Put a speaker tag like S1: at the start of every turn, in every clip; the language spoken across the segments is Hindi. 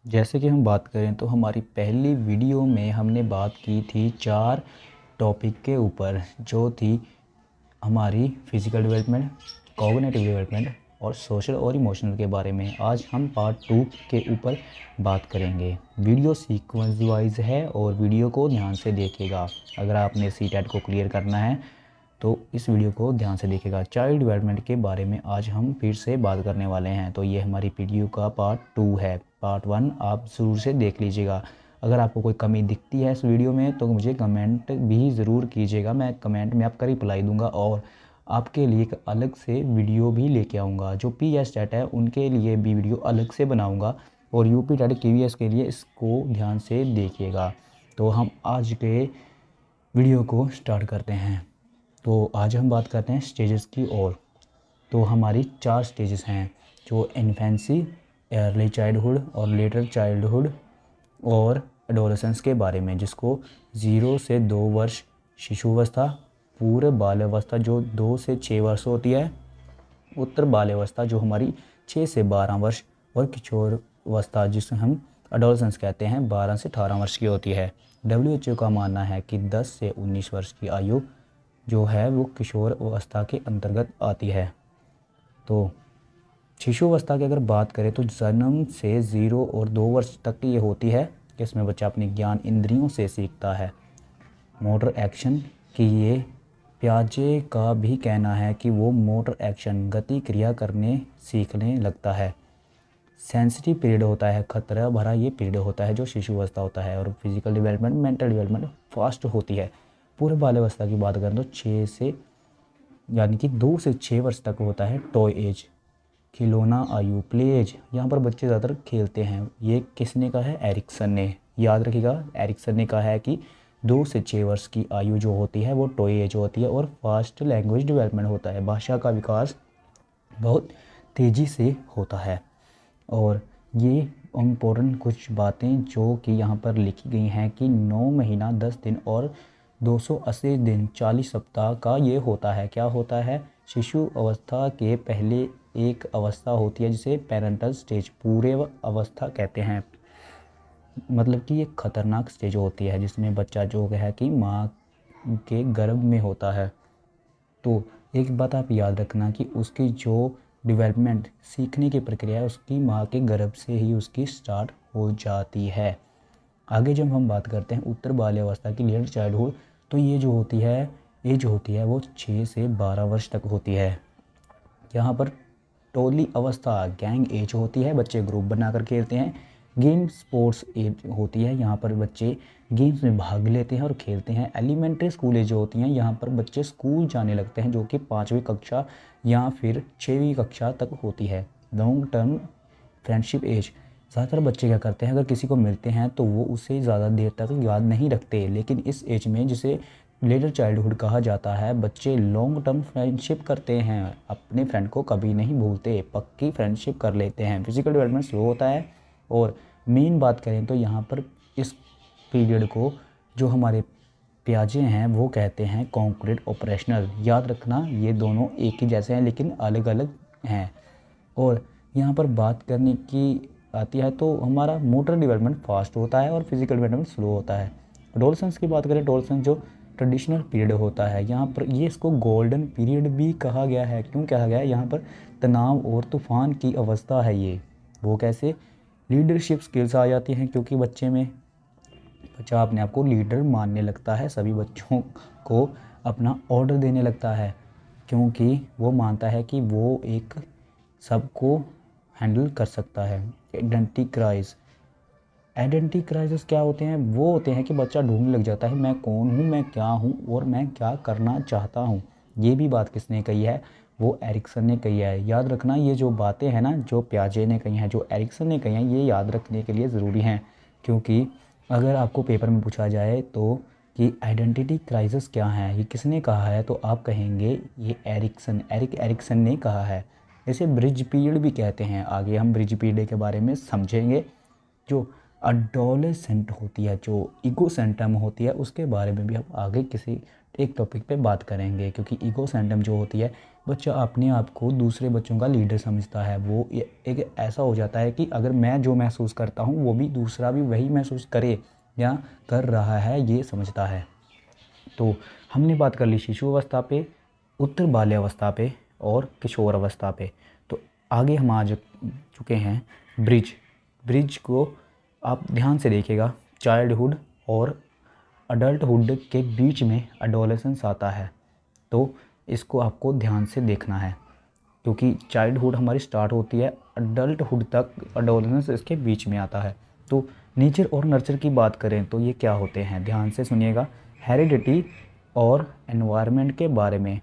S1: जैसे कि हम बात करें तो हमारी पहली वीडियो में हमने बात की थी 4 टॉपिक के ऊपर, जो थी हमारी फिज़िकल डेवलपमेंट, कॉग्निटिव डेवलपमेंट और सोशल और इमोशनल के बारे में। आज हम पार्ट 2 के ऊपर बात करेंगे। वीडियो सीक्वेंस वाइज है और वीडियो को ध्यान से देखिएगा। अगर आपने सीटेट को क्लियर करना है तो इस वीडियो को ध्यान से देखिएगा। चाइल्ड डेवलपमेंट के बारे में आज हम फिर से बात करने वाले हैं। तो ये हमारी वीडियो का पार्ट 2 है। पार्ट 1 आप ज़रूर से देख लीजिएगा। अगर आपको कोई कमी दिखती है इस वीडियो में तो मुझे कमेंट भी ज़रूर कीजिएगा। मैं कमेंट में आपका रिप्लाई दूंगा और आपके लिए एक अलग से वीडियो भी लेके आऊँगा। जो PS टेट है उनके लिए भी वीडियो अलग से बनाऊँगा और UP टेट KVS के लिए इसको ध्यान से देखिएगा। तो हम आज के वीडियो को स्टार्ट करते हैं। तो आज हम बात करते हैं स्टेजेस की ओर। तो हमारी 4 स्टेजेस हैं, जो इन्फेंसी, अर्ली चाइल्डहुड और लेटर चाइल्डहुड और एडोलेसेंस के बारे में, जिसको 0 से 2 वर्ष शिशुअवस्था, पूर्व बाल्यावस्था जो 2 से 6 वर्ष होती है, उत्तर बाल्यावस्था जो हमारी 6 से 12 वर्ष और किशोर अवस्था जिसे हम एडोलेसेंस कहते हैं 12 से 18 वर्ष की होती है। WHO का मानना है कि 10 से 19 वर्ष की आयु जो है वो किशोर अवस्था के अंतर्गत आती है। तो शिशु अवस्था की अगर बात करें तो जन्म से 0 और 2 वर्ष तक ये होती है, इसमें बच्चा अपने ज्ञान इंद्रियों से सीखता है। मोटर एक्शन की ये प्याजे का भी कहना है कि वो मोटर एक्शन गति क्रिया करने सीखने लगता है। सेंसिटिव पीरियड होता है, खतरा भरा ये पीरियड होता है जो शिशु अवस्था होता है। और physical development, mental development fast होती है। पूर्व बाल्यावस्था की बात करें तो 6 से यानी कि 2 से 6 वर्ष तक होता है टॉय एज, खिलौना आयु, प्ले एज। यहाँ पर बच्चे ज़्यादातर खेलते हैं। ये किसने कहा है? एरिक्सन ने। याद रखिएगा, एरिक्सन ने कहा है कि 2 से 6 वर्ष की आयु जो होती है वो टॉय एज होती है और फास्ट लैंग्वेज डेवलपमेंट होता है। भाषा का विकास बहुत तेज़ी से होता है। और ये इम्पोर्टेंट कुछ बातें जो कि यहाँ पर लिखी गई हैं कि 9 महीना 10 दिन और 280 दिन 40 सप्ताह का ये होता है। क्या होता है? शिशु अवस्था के पहले एक अवस्था होती है जिसे पेरेंटल स्टेज, पूर्व अवस्था कहते हैं। मतलब कि ये खतरनाक स्टेज होती है जिसमें बच्चा जो है कि माँ के गर्भ में होता है। तो एक बात आप याद रखना कि उसकी जो डेवलपमेंट, सीखने की प्रक्रिया है, उसकी माँ के गर्भ से ही उसकी स्टार्ट हो जाती है। आगे जब हम बात करते हैं उत्तर बाल्यावस्था की, लेटर चाइल्डहुड, तो ये जो होती है एज होती है वो 6 से 12 वर्ष तक होती है। यहाँ पर टोली अवस्था, गैंग एज होती है, बच्चे ग्रुप बनाकर खेलते हैं। गेम स्पोर्ट्स एज होती है, यहाँ पर बच्चे गेम्स में भाग लेते हैं और खेलते हैं। एलिमेंट्री स्कूल एज होती हैं, यहाँ पर बच्चे स्कूल जाने लगते हैं, जो कि 5वीं कक्षा या फिर 6वीं कक्षा तक होती है। लॉन्ग टर्म फ्रेंडशिप एज, ज़्यादातर बच्चे क्या करते हैं, अगर किसी को मिलते हैं तो वो उसे ज़्यादा देर तक याद नहीं रखते। लेकिन इस एज में, जिसे लेटर चाइल्डहुड कहा जाता है, बच्चे लॉन्ग टर्म फ्रेंडशिप करते हैं, अपने फ्रेंड को कभी नहीं भूलते, पक्की फ्रेंडशिप कर लेते हैं। फिजिकल डेवलपमेंट स्लो होता है। और मेन बात करें तो यहाँ पर इस पीरियड को जो हमारे प्याजे हैं वो कहते हैं कॉन्क्रीट ऑपरेशनल। याद रखना, ये दोनों एक ही जैसे हैं लेकिन अलग अलग हैं। और यहाँ पर बात करने की आती है तो हमारा मोटर डेवलपमेंट फास्ट होता है और फिजिकल डेवलपमेंट स्लो होता है। एडोलेसेंस की बात करें, एडोलेसेंस जो ट्रेडिशनल पीरियड होता है, यहाँ पर ये इसको गोल्डन पीरियड भी कहा गया है। क्यों कहा गया है? यहाँ पर तनाव और तूफान की अवस्था है ये। वो कैसे? लीडरशिप स्किल्स आ जाती हैं, क्योंकि बच्चे में बच्चा अपने आप को लीडर मानने लगता है, सभी बच्चों को अपना ऑर्डर देने लगता है, क्योंकि वो मानता है कि वो एक सबको हैंडल कर सकता है। आइडेंटिटी क्राइसिस क्या होते हैं? वो होते हैं कि बच्चा ढूंढने लग जाता है, मैं कौन हूँ, मैं क्या हूँ और मैं क्या करना चाहता हूँ। ये भी बात किसने कही है? वो एरिक्सन ने कही है। याद रखना, ये जो बातें हैं ना, जो प्याजे ने कही हैं, जो एरिक्सन ने कही हैं, ये याद रखने के लिए ज़रूरी हैं। क्योंकि अगर आपको पेपर में पूछा जाए तो कि आइडेंटिटी क्राइसिस क्या है, ये किसने कहा है, तो आप कहेंगे ये एरिक्सन ने कहा है। इसे ब्रिज पीरियड भी कहते हैं। आगे हम ब्रिज पीरियड के बारे में समझेंगे। जो अडोलेसेंट होती है, जो ईगोसेंट्रम होती है, उसके बारे में भी हम आगे किसी एक टॉपिक पे बात करेंगे, क्योंकि ईगो सेंटम जो होती है, बच्चा अपने आप को दूसरे बच्चों का लीडर समझता है। वो एक ऐसा हो जाता है कि अगर मैं जो महसूस करता हूँ वो भी दूसरा भी वही महसूस करे या कर रहा है, ये समझता है। तो हमने बात कर ली शिशु अवस्था पे, उत्तर बाल्यावस्था पे और किशोर अवस्था पे। तो आगे हम आ चुके हैं ब्रिज। ब्रिज को आप ध्यान से देखिएगा, चाइल्डहुड और अडल्टहुड के बीच में एडोलेसेंस आता है। तो इसको आपको ध्यान से देखना है, क्योंकि चाइल्डहुड हमारी स्टार्ट होती है, अडल्टहुड तक एडोलेसेंस इसके बीच में आता है। तो नेचर और नर्चर की बात करें तो ये क्या होते हैं, ध्यान से सुनिएगा। हेरिडिटी और एनवायरनमेंट के बारे में।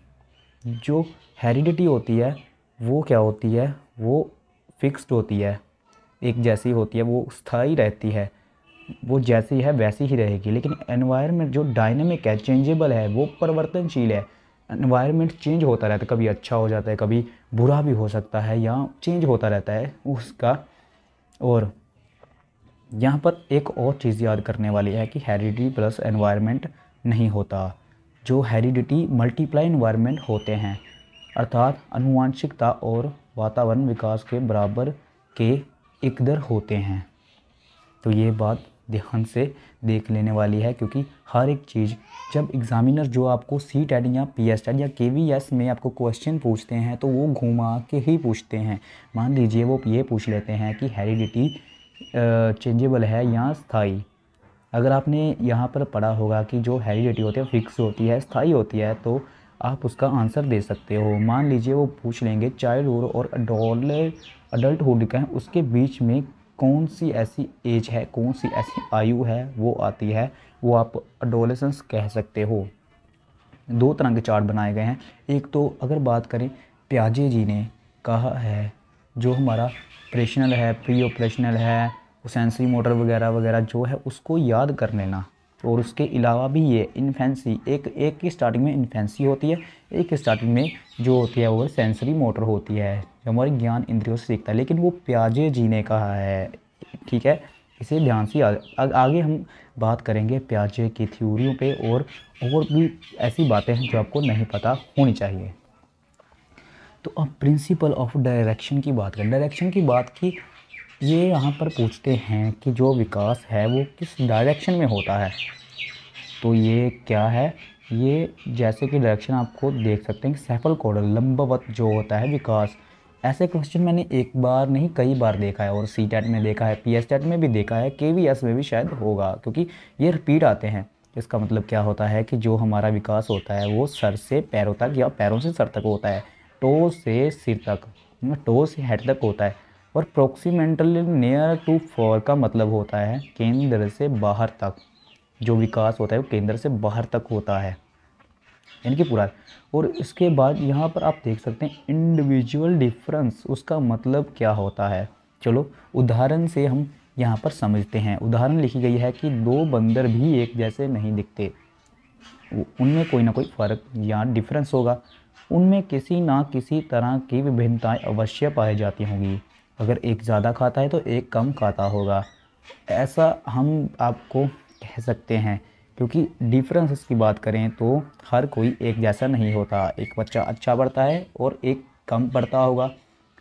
S1: जो हेरिडिटी होती है वो क्या होती है, वो फिक्स्ड होती है, एक जैसी होती है, वो स्थायी रहती है, वो जैसी है वैसी ही रहेगी। लेकिन एनवायरनमेंट जो डायनेमिक है, चेंजेबल है, वो परिवर्तनशील है। एनवायरनमेंट चेंज होता रहता है, कभी अच्छा हो जाता है, कभी बुरा भी हो सकता है, या चेंज होता रहता है उसका। और यहाँ पर एक और चीज़ याद करने वाली है कि हेरिडिटी प्लस एनवायरनमेंट नहीं होता। जो हेरिडिटी मल्टीप्लाई एनवायरनमेंट होते हैं, अर्थात आनुवंशिकता और वातावरण विकास के बराबर के इकदर होते हैं। तो ये बात ध्यान से देख लेने वाली है, क्योंकि हर एक चीज़ जब एग्ज़ामिनर जो आपको CTET या PSTET या KVS में आपको क्वेश्चन पूछते हैं तो वो घुमा के ही पूछते हैं। मान लीजिए वो ये पूछ लेते हैं कि हेरिडिटी चेंजेबल है या स्थाई। अगर आपने यहाँ पर पढ़ा होगा कि जो हेरिडिटी होती है फिक्स होती है, स्थाई होती है, तो आप उसका आंसर दे सकते हो। मान लीजिए वो पूछ लेंगे चाइल्डहुड और अडल्टहुड का, उसके बीच में कौन सी ऐसी एज है, कौन सी ऐसी आयु है वो आती है, वो आप एडोलेसेंस कह सकते हो। दो तरह के चार्ट बनाए गए हैं। एक तो अगर बात करें, प्याजे जी ने कहा है जो हमारा ऑपरेशनल है, प्री ऑपरेशनल है, सेंसरी मोटर वगैरह वगैरह जो है उसको याद कर लेना। और उसके अलावा भी ये इन्फेंसी, एक की स्टार्टिंग में इन्फेंसी होती है, एक की स्टार्टिंग में जो होती है वो सेंसरी मोटर होती है, जो हमारे ज्ञान इंद्रियों से सीखता है। लेकिन वो प्याजे जी ने कहा है, ठीक है, इसे ध्यान से याद। आगे हम बात करेंगे प्याजे की थ्योरियों पे, और भी ऐसी बातें हैं जो आपको नहीं पता होनी चाहिए। तो अब प्रिंसिपल ऑफ डायरेक्शन की बात करें। डायरेक्शन की बात की, ये यहाँ पर पूछते हैं कि जो विकास है वो किस डायरेक्शन में होता है। तो ये क्या है, ये जैसे कि डायरेक्शन आपको देख सकते हैं कि सेफल कॉर्डल लंबवत जो होता है विकास। ऐसे क्वेश्चन मैंने एक बार नहीं कई बार देखा है, और CTET में देखा है, PSTET में भी देखा है, KVS में भी शायद होगा, क्योंकि ये रिपीट आते हैं। इसका मतलब क्या होता है कि जो हमारा विकास होता है वो सर से पैरों तक या पैरों से सर तक होता है, टो से सिर तक, टो से हेड तक होता है। और प्रोक्सीमेंटली नियर टू फॉर का मतलब होता है केंद्र से बाहर तक। जो विकास होता है वो केंद्र से बाहर तक होता है, यानी कि पूरा। और इसके बाद यहाँ पर आप देख सकते हैं इंडिविजुअल डिफरेंस, उसका मतलब क्या होता है। चलो उदाहरण से हम यहाँ पर समझते हैं। उदाहरण लिखी गई है कि दो बंदर भी एक जैसे नहीं दिखते, उनमें कोई ना कोई फ़र्क या डिफरेंस होगा, उनमें किसी ना किसी तरह की विभिन्नताएं अवश्य पाई जाती होंगी। अगर एक ज़्यादा खाता है तो एक कम खाता होगा, ऐसा हम आपको कह सकते हैं। क्योंकि डिफरेंसेस की बात करें तो हर कोई एक जैसा नहीं होता। एक बच्चा अच्छा पढ़ता है और एक कम पढ़ता होगा,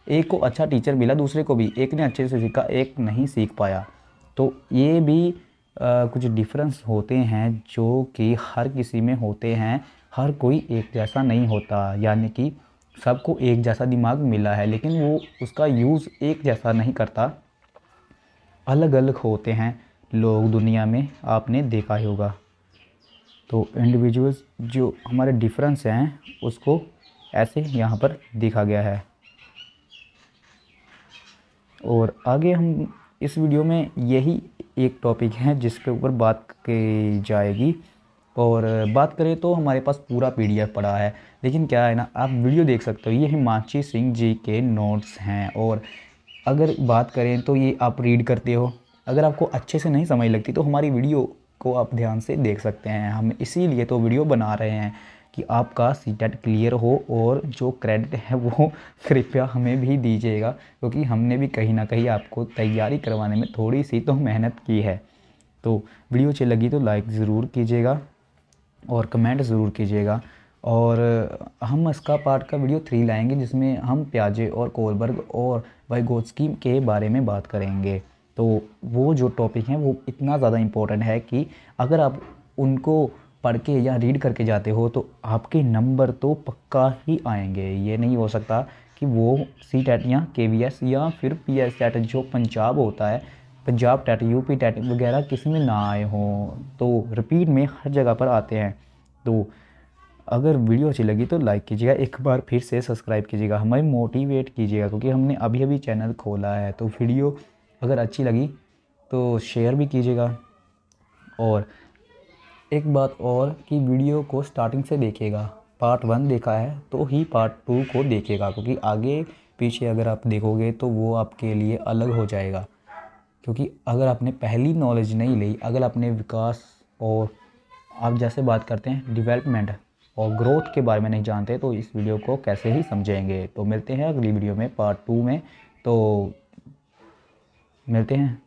S1: एक को अच्छा टीचर मिला, दूसरे को भी, एक ने अच्छे से सीखा, एक नहीं सीख पाया। तो ये भी कुछ डिफरेंस होते हैं जो कि हर किसी में होते हैं। हर कोई एक जैसा नहीं होता, यानी कि सबको एक जैसा दिमाग मिला है लेकिन वो उसका यूज़ एक जैसा नहीं करता, अलग अलग होते हैं लोग दुनिया में, आपने देखा ही होगा। तो इंडिविजुअल्स जो हमारे डिफरेंस हैं उसको ऐसे यहाँ पर देखा गया है। और आगे हम इस वीडियो में यही एक टॉपिक है जिसके ऊपर बात की जाएगी। और बात करें तो हमारे पास पूरा PDF पड़ा है, लेकिन क्या है ना, आप वीडियो देख सकते हो, ये हिमांशी सिंह जी के नोट्स हैं। और अगर बात करें तो ये आप रीड करते हो, अगर आपको अच्छे से नहीं समझ लगती तो हमारी वीडियो को आप ध्यान से देख सकते हैं। हम इसीलिए तो वीडियो बना रहे हैं कि आपका CTET क्लियर हो, और जो क्रेडिट है वो कृपया हमें भी दीजिएगा, क्योंकि हमने भी कहीं ना कहीं आपको तैयारी करवाने में थोड़ी सी तो मेहनत की है। तो वीडियो अच्छी लगी तो लाइक ज़रूर कीजिएगा। और कमेंट ज़रूर कीजिएगा। और हम इसका पार्ट का वीडियो 3 लाएंगे जिसमें हम पियाजे और कोलबर्ग और वाइगोत्स्की के बारे में बात करेंगे। तो वो जो टॉपिक हैं वो इतना ज़्यादा इम्पोर्टेंट है कि अगर आप उनको पढ़ के या रीड करके जाते हो तो आपके नंबर तो पक्का ही आएंगे। ये नहीं हो सकता कि वो सी टेट या KVS या फिर PS टेट जो पंजाब होता है, पंजाब टेट, UP टेट वगैरह किसी में ना आए हों, तो रिपीट में हर जगह पर आते हैं। तो अगर वीडियो अच्छी लगी तो लाइक कीजिएगा, एक बार फिर से सब्सक्राइब कीजिएगा, हमें मोटिवेट कीजिएगा क्योंकि हमने अभी अभी चैनल खोला है। तो वीडियो अगर अच्छी लगी तो शेयर भी कीजिएगा। और एक बात और कि वीडियो को स्टार्टिंग से देखिएगा, पार्ट 1 देखा है तो ही पार्ट 2 को देखिएगा, क्योंकि आगे पीछे अगर आप देखोगे तो वो आपके लिए अलग हो जाएगा। क्योंकि अगर आपने पहली नॉलेज नहीं ली, अगर आपने विकास और आप जैसे बात करते हैं डेवलपमेंट और ग्रोथ के बारे में नहीं जानते तो इस वीडियो को कैसे ही समझेंगे। तो मिलते हैं अगली वीडियो में पार्ट 2 में। तो मिलते हैं।